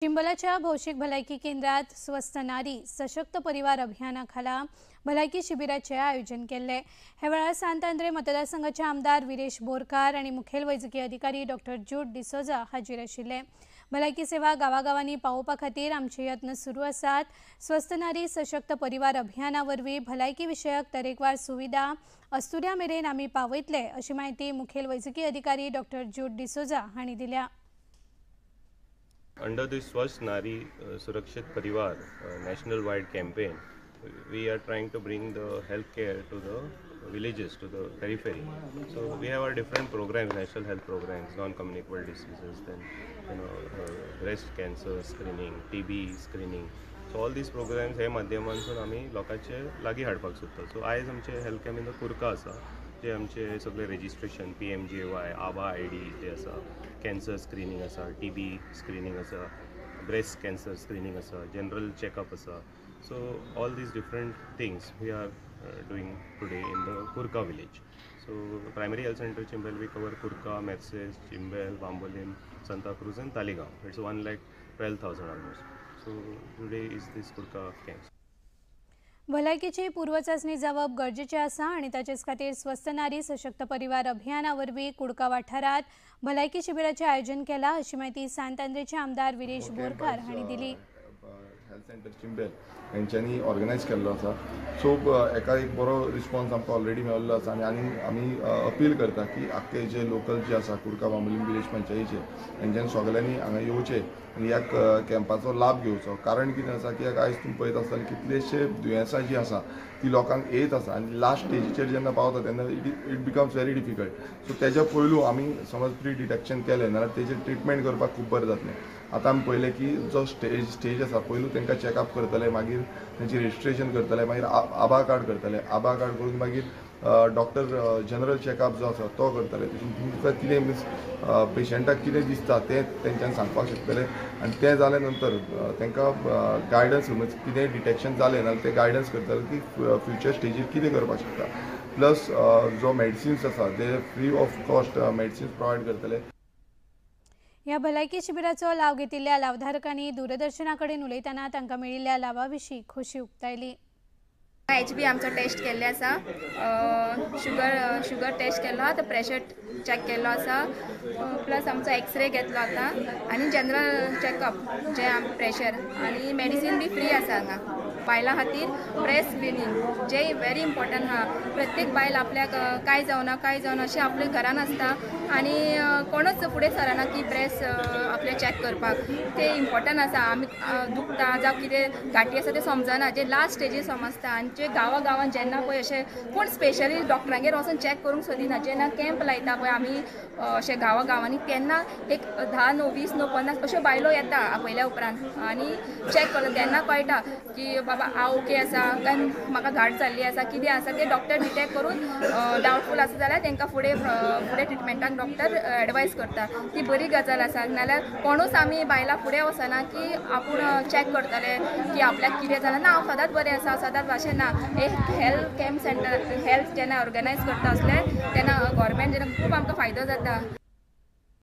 चिंबलाच्या भौशिक भलायकी केंद्रात स्वस्थ नारी सशक्त परिवार अभियानाखाला भलायकी शिबिराचे आयोजन केले। ह्या वेळार सांत आंद्रे मतदारसंघाचे आमदार विरेश बोरकार आणि मुखेल वैजकी अधिकारी डॉक्टर जूड डिसोजा हाजीर आशिल्ले। भलायकी सेवा गावागावांनी पावोवपा खातीर आमचे यत्न सुरू आसात। स्वस्थ नारी सशक्त परिवार अभियाना वरवीं भलायकी विशयक तरेकवार सुविधा अस्तुऱ्या मेरेन आमी पावयतले अशी माहिती मुखेल वैजकी अधिकारी डॉक्टर जूड डिसोजा हांणी दिल्या। Under this Swasth Nari Surakshit Parivar national wide campaign, we are trying to bring the healthcare to the villages, to the periphery. So we have our different programs, national health programs, non-communicable diseases, then breast cancer screening, TB screening. So all these programs हे माध्यमांतून आमी लोकांचे लागीं हाडपाक सोदता। So आयज आमचे health camp in the कुर्का आसा, जे आमचे सगळे रेजिस्ट्रेशन PMJY, आभा ID जे आसा, कॅन्सर स्क्रीनिंग आसा, TB स्क्रीनिंग आसा, ब्रेस्ट कॅन्सर स्क्रीनिंग आसा, जनरल चेकअप आसा। So all these different things we are doing today in the Kurka village. So primary health center Chimbel we cover Kurka, Merces, Chimbel, Bambolim, Santa Cruz and Taligaon. It's 1,12,000 almost. So today is this Kurka camp. भलायकीची पूर्वचाचणी जावप गरजेचे आसा आणि ताचेच खातीर स्वस्थ नारी सशक्त परिवार अभियाना वरवीं कुडका वाठारात भलायकी शिबिराचे आयोजन केला अशी माहिती सांत आंद्रेचे आमदार विरेश बोरकार हांणी दिली। हेल्थ सेंटर चिंबेल हेंच्यांनी ऑर्गनायज केल्लो आसा। सो एका एक बरो रिस्पॉन्स आमकां ऑलरेडी मेळिल्लो आसा आनी आमी अपील करता की आख्खे जे लोकल जे आसा कुडका बांबोलीम विलेज पंचायतीचे हेंच्यांनी सगळ्यांनी हांगा येवचें आनी ह्या कॅम्पाचो लाभ घेवचो। कारण कितें आसा की आयज तुमी पळयत आसतना कितलेशे दुयेंसां जी आसा ती लोकांक येत आसा आनी लास्ट स्टेजीचेर जेन्ना पावता तेन्ना it becomes very difficult. So तेज्या पयलू आमी समज प्री डिटेक्शन केलें जाल्यार तेजेर ट्रिटमेंट करपाक खूब बरें जातलें। आतां आमी पळयलें की जो स्टेज आसा पयलू तांकां चॅकअप करतले, मागीर तेंचें रजिस्ट्रेशन करतले, मागीर आभा कार्ड करतले, आभा कार्ड करून मागीर डॉक्टर जनरल चॅकअप जो आसा तो करतले। तुमकां कितें मीन्स पेशंटाक कितें दिसता तें तेंच्यांनी सांगपाक शकतले आनी तें जाले नंतर तांकां गायडन्स कितें डिटेक्शन जालें जाल्यार ते गायडन्स करतले की फ्युचर स्टेजीर कितें करपाक शकता। प्लस जो मेडिसिन्स आसा ते free of cost medicines provide करतले। ह्या भलायकी शिबिराचो लाव घेतिल्ल्या लावधारकांनी दूरदर्शना कडेन उलयतना तांकां मेळिल्ल्या लावा विशीं खोशी उक्तायली। HB आमचो टेस्ट केल्ले आसा, शुगर टेस्ट केलो आतां, प्रेशर चॅक केलो आसा, प्लस आमचो एक्सरे घेतलो आतां आनी जनरल चॅकअप जे प्रेशर आनी मेडिसीन बी फ्री आसा हांगा। बायलां खातीर ब्रेस्ट स्क्रीनिंग जे व्हेरी इम्पॉर्टंट आहा। प्रत्येक बायल आपल्याक काय जावना अशें आपल्या घरान आसता आनी कोणूच फुडें सरना की ब्रेस्ट आपले चॅक करपाक। ते इम्पॉर्टंट आसा। आमी दुखता जावं कितें घाटी आसा ते समजना, जे लास्ट स्टेजीर समजता आनी जे गांवांत जेन्ना पळय अशें कोण स्पेशली डॉक्टरांगेर वचून चॅक करूंक सोदिना, जेन्ना कॅम्प लायता पळय आमी अशें गांवांनी तेन्ना एक 10 न्हू 20 न्हू 50 अश्यो बायलो येता आपयल्या उपरांत आनी चॅक करता। तेन्ना कळटा की बाबा हांव ओके आसा काय म्हाका घाट जाल्ली आसा, कितें आसा ते डॉक्टर डिटेक्ट करून डावटफूल आसा जाल्यार तांकां फुडें ट्रिटमेंटाक डॉक्टर एडवायस करता। ती बरी गजाल आसा। नाल्यार कोणूच आमी बायलां फुडें वचना की आपूण चॅक करतले की आपल्याक कितें जालां ना, हांव सदांच बरें आसा सदांच अशें ना। एक हेल्थ कॅम्प सेंटर हेल्थ जेन्ना ऑर्गनायज करता असले तेन्ना गव्हर्मेंट जेन्ना खूब आमकां फायदो जाता।